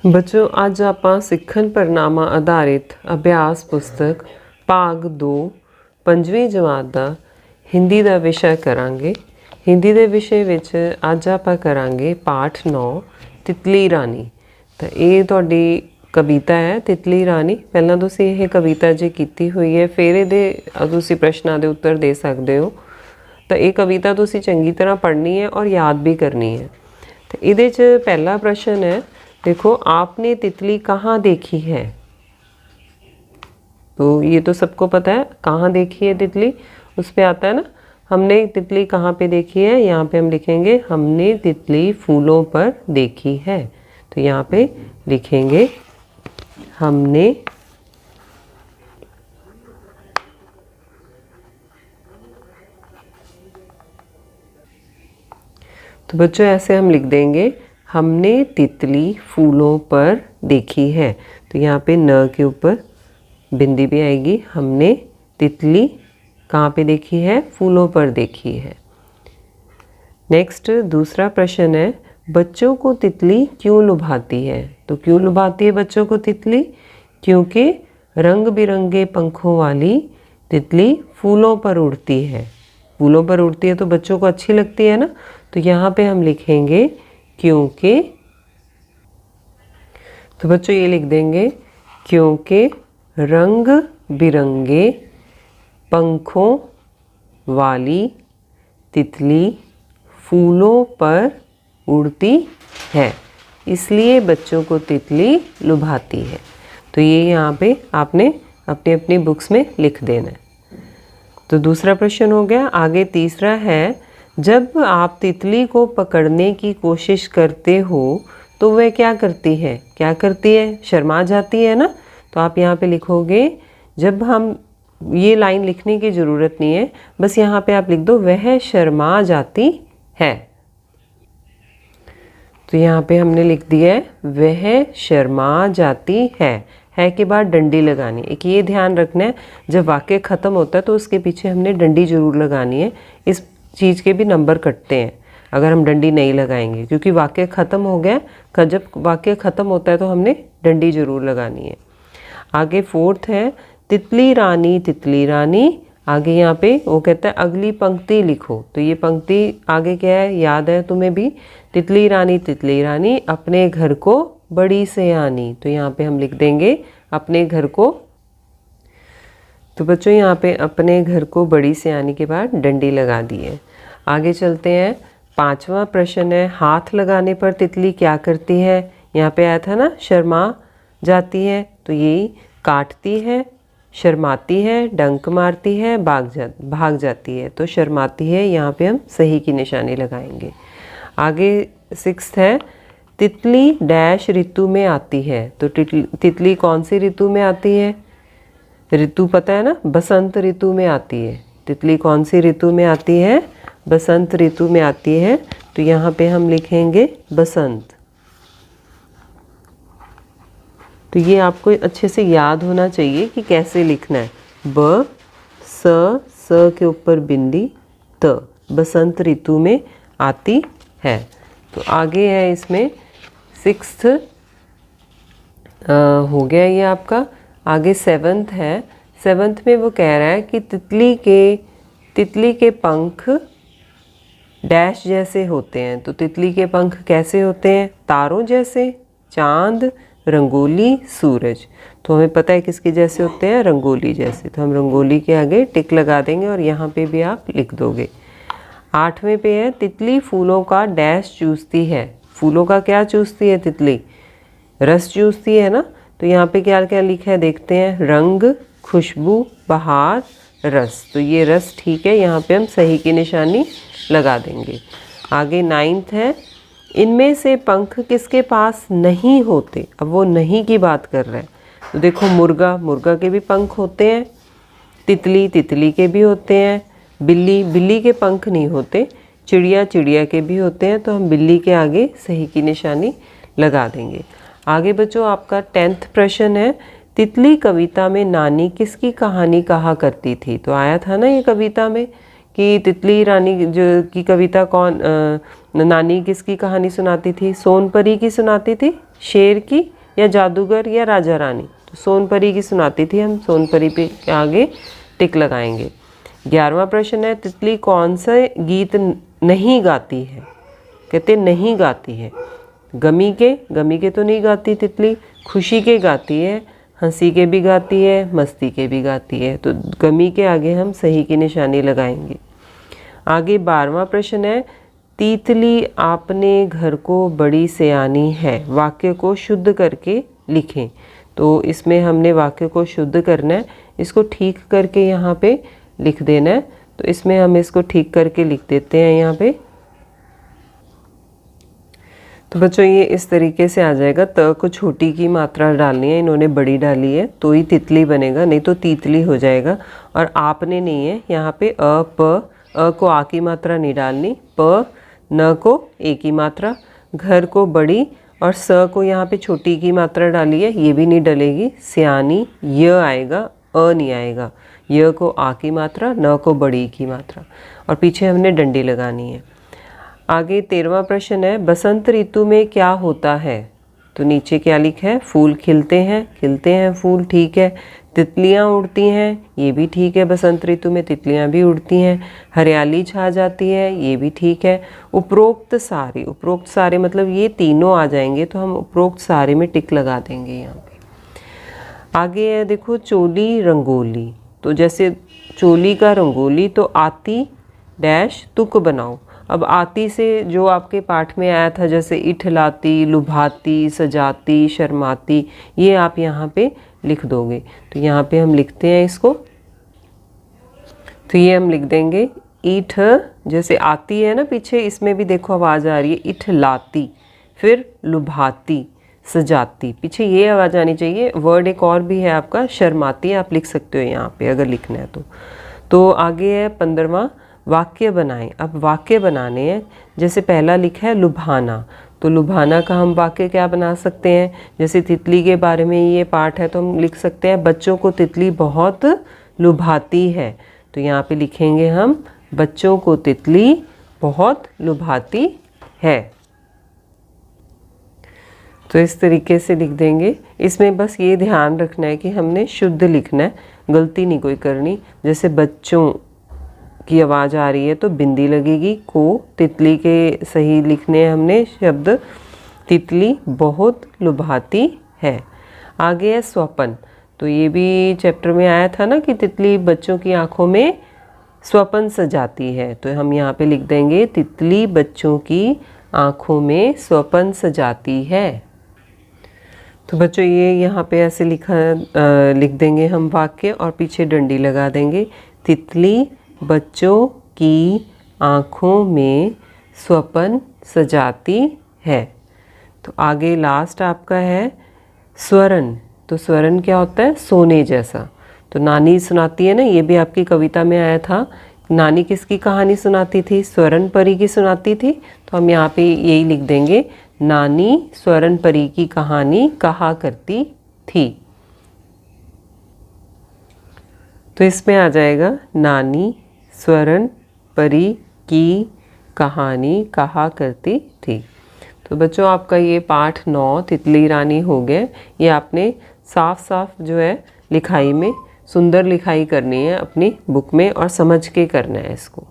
ਬੱਚੋ ਅੱਜ ਆਪਾਂ ਸਿੱਖਣ ਪ੍ਰਣਾਮਾਂ ਆਧਾਰਿਤ ਅਭਿਆਸ ਪੁਸਤਕ ਭਾਗ 2 ਪੰਜਵੀਂ ਜਮਾਤ ਦਾ ਹਿੰਦੀ ਦਾ ਵਿਸ਼ਾ ਕਰਾਂਗੇ। ਹਿੰਦੀ ਦੇ ਵਿਸ਼ੇ ਵਿੱਚ ਅੱਜ ਆਪਾਂ ਕਰਾਂਗੇ ਪਾਠ 9 ਤਿਤਲੀ ਰਾਣੀ। ਤਾਂ ਇਹ ਤੁਹਾਡੀ ਕਵਿਤਾ ਹੈ ਤਿਤਲੀ ਰਾਣੀ। ਪਹਿਲਾਂ ਤੁਸੀਂ ਇਹ ਕਵਿਤਾ ਜੇ ਕੀਤੀ ਹੋਈ ਹੈ ਫਿਰ ਇਹਦੇ ਤੁਸੀਂ ਪ੍ਰਸ਼ਨਾਂ ਦੇ ਉੱਤਰ ਦੇ ਸਕਦੇ ਹੋ। ਤਾਂ ਇਹ ਕਵਿਤਾ ਤੁਸੀਂ ਚੰਗੀ ਤਰ੍ਹਾਂ ਪੜ੍ਹਨੀ ਹੈ और याद भी करनी है। तो ਇਹਦੇ 'ਚ पहला प्रश्न है, देखो आपने तितली कहाँ देखी है। तो ये तो सबको पता है कहाँ देखी है तितली, उस पे आता है ना हमने तितली कहाँ पे देखी है। यहाँ पे हम लिखेंगे हमने तितली फूलों पर देखी है। तो यहाँ पे लिखेंगे हमने तो बच्चों ऐसे हम लिख देंगे हमने तितली फूलों पर देखी है। तो यहाँ पे न के ऊपर बिंदी भी आएगी। हमने तितली कहाँ पे देखी है, फूलों पर देखी है। नेक्स्ट दूसरा प्रश्न है, बच्चों को तितली क्यों लुभाती है। तो क्यों लुभाती है बच्चों को तितली, क्योंकि रंग बिरंगे पंखों वाली तितली फूलों पर उड़ती है। फूलों पर उड़ती है तो बच्चों को अच्छी लगती है ना। तो यहाँ पे हम लिखेंगे क्योंकि। तो बच्चों ये लिख देंगे क्योंकि रंग बिरंगे पंखों वाली तितली फूलों पर उड़ती है, इसलिए बच्चों को तितली लुभाती है। तो ये यहाँ पे आपने अपनी अपनी बुक्स में लिख देना है। तो दूसरा प्रश्न हो गया। आगे तीसरा है, जब आप तितली को पकड़ने की कोशिश करते हो तो वह क्या करती है। क्या करती है, शर्मा जाती है ना। तो आप यहाँ पे लिखोगे, जब हम ये लाइन लिखने की ज़रूरत नहीं है, बस यहाँ पे आप लिख दो वह शर्मा जाती है। तो यहाँ पे हमने लिख दिया है वह शर्मा जाती है के बाद डंडी लगानी। एक ये ध्यान रखना है, जब वाक्य ख़त्म होता है तो उसके पीछे हमने डंडी ज़रूर लगानी है। इस चीज़ के भी नंबर कटते हैं अगर हम डंडी नहीं लगाएंगे, क्योंकि वाक्य ख़त्म हो गया। जब वाक्य ख़त्म होता है तो हमने डंडी ज़रूर लगानी है। आगे फोर्थ है, तितली रानी तितली रानी। आगे यहाँ पे वो कहता है अगली पंक्ति लिखो। तो ये पंक्ति आगे क्या है, याद है तुम्हें भी, तितली रानी अपने घर को बड़ी सयानी। तो यहाँ पे हम लिख देंगे अपने घर को। तो बच्चों यहाँ पे अपने घर को बड़ी सयानी के बाद डंडी लगा दी है। आगे चलते हैं। पांचवा प्रश्न है, हाथ लगाने पर तितली क्या करती है। यहाँ पे आया था ना शर्मा जाती है। तो यही काटती है, शर्माती है, डंक मारती है, भाग जाती है। तो शर्माती है, यहाँ पे हम सही की निशानी लगाएंगे। आगे सिक्स्थ है, तितली डैश ऋतु में आती है। तो तितली कौन सी ऋतु में आती है, ऋतु पता है ना, बसंत ऋतु में आती है। तितली कौन सी ऋतु में आती है, बसंत ऋतु में आती है। तो यहाँ पे हम लिखेंगे बसंत। तो ये आपको अच्छे से याद होना चाहिए कि कैसे लिखना है। ब स के ऊपर बिंदी त, बसंत ऋतु में आती है। तो आगे है इसमें सिक्स्थ हो गया ये आपका। आगे सेवन्थ है। सेवन्थ में वो कह रहा है कि तितली के पंख डैश जैसे होते हैं। तो तितली के पंख कैसे होते हैं, तारों जैसे, चांद, रंगोली, सूरज। तो हमें पता है किसके जैसे होते हैं, रंगोली जैसे। तो हम रंगोली के आगे टिक लगा देंगे और यहाँ पे भी आप लिख दोगे। आठवें पे है, तितली फूलों का डैश चूसती है। फूलों का क्या चूसती है तितली, रस चूसती है ना। तो यहाँ पे क्या क्या लिखा है देखते हैं, रंग, खुशबू, बहार, रस। तो ये रस ठीक है, यहाँ पे हम सही की निशानी लगा देंगे। आगे नाइन्थ है, इनमें से पंख किसके पास नहीं होते। अब वो नहीं की बात कर रहा है। तो देखो मुर्गा के भी पंख होते हैं, तितली के भी होते हैं, बिल्ली के पंख नहीं होते, चिड़िया के भी होते हैं। तो हम बिल्ली के आगे सही की निशानी लगा देंगे। आगे बच्चों आपका 10th प्रश्न है, तितली कविता में नानी किसकी कहानी कहा करती थी। तो आया था ना ये कविता में कि तितली रानी जो की कविता कौन नानी किसकी कहानी सुनाती थी, सोनपरी की सुनाती थी। शेर की या जादूगर या राजा रानी? तो सोनपरी की सुनाती थी, हम सोनपरी पे आगे टिक लगाएंगे। 11वां प्रश्न है, तितली कौन सा गीत नहीं गाती है? कहते नहीं गाती है। गमी के तो नहीं गाती तितली, खुशी के गाती है, हंसी के भी गाती है, मस्ती के भी गाती है। तो गमी के आगे हम सही की निशानी लगाएंगे। आगे 12वां प्रश्न है, तितली आपने घर को बड़ी सयानी है, वाक्य को शुद्ध करके लिखें। तो इसमें हमने वाक्य को शुद्ध करना है, इसको ठीक करके यहाँ पे लिख देना है। तो इसमें हम इसको ठीक करके लिख देते हैं यहाँ पे। तो बच्चों ये इस तरीके से आ जाएगा। त को छोटी की मात्रा डालनी है, इन्होंने बड़ी डाली है तो ही तितली बनेगा, नहीं तो तीतली हो जाएगा। और आपने नहीं है यहाँ पे, अ को आ की मात्रा नहीं डालनी, प न को ए की मात्रा, घर को बड़ी और स को यहाँ पे छोटी की मात्रा डाली है, ये भी नहीं डलेगी। सियानी य आएगा, अ नहीं आएगा। य को आ की मात्रा, न को बड़ी की मात्रा, और पीछे हमने डंडी लगानी है। आगे 13वां प्रश्न है, बसंत ऋतु में क्या होता है? तो नीचे क्या लिखा है? फूल खिलते हैं फूल, ठीक है। तितलियां उड़ती हैं, ये भी ठीक है, बसंत ऋतु में तितलियां भी उड़ती हैं। हरियाली छा जाती है, ये भी ठीक है। उपरोक्त सारे मतलब ये तीनों आ जाएंगे, तो हम उपरोक्त सारे में टिक लगा देंगे यहाँ पे। आगे है देखो, चोली रंगोली। तो जैसे चोली का रंगोली, तो आती डैश तुक बनाओ। अब आती से जो आपके पाठ में आया था, जैसे इठलाती, लुभाती, सजाती, शर्माती, ये आप यहाँ पे लिख दोगे। तो यहाँ पे हम लिखते हैं इसको, तो ये हम लिख देंगे ईठ, जैसे आती है ना पीछे, इसमें भी देखो आवाज़ आ रही है, इठलाती, फिर लुभाती, सजाती, पीछे ये आवाज़ आनी चाहिए। वर्ड एक और भी है आपका, शर्माती, आप लिख सकते हो यहाँ पे अगर लिखना है तो आगे है 15वां, वाक्य बनाएं। अब वाक्य बनाने हैं, जैसे पहला लिखा है लुभाना, तो लुभाना का हम वाक्य क्या बना सकते हैं? जैसे तितली के बारे में ये पाठ है, तो हम लिख सकते हैं, बच्चों को तितली बहुत लुभाती है। तो यहाँ पे लिखेंगे हम, बच्चों को तितली बहुत लुभाती है। तो इस तरीके से लिख देंगे। इसमें बस ये ध्यान रखना है कि हमने शुद्ध लिखना है, गलती नहीं कोई करनी। जैसे बच्चों की आवाज़ आ रही है तो बिंदी लगेगी, को तितली के सही लिखने हैं हमने शब्द, तितली बहुत लुभाती है। आगे है स्वपन, तो ये भी चैप्टर में आया था ना कि तितली बच्चों की आंखों में स्वपन सजाती है। तो हम यहाँ पे लिख देंगे, तितली बच्चों की आंखों में स्वपन सजाती है। तो बच्चों ये यहाँ पे ऐसे लिख देंगे हम वाक्य, और पीछे डंडी लगा देंगे, तितली बच्चों की आँखों में स्वपन सजाती है। तो आगे लास्ट आपका है स्वरन। तो स्वरन क्या होता है? सोने जैसा। तो नानी सुनाती है ना, ये भी आपकी कविता में आया था। नानी किसकी कहानी सुनाती थी? स्वरन परी की सुनाती थी। तो हम यहाँ पे यही लिख देंगे, नानी स्वरन परी की कहानी कहा करती थी। तो इसमें आ जाएगा, नानी स्वरन परी की कहानी कहा करती थी। तो बच्चों आपका ये पाठ 9 तितली रानी हो गया। ये आपने साफ साफ जो है लिखाई में सुंदर लिखाई करनी है अपनी बुक में, और समझ के करना है इसको।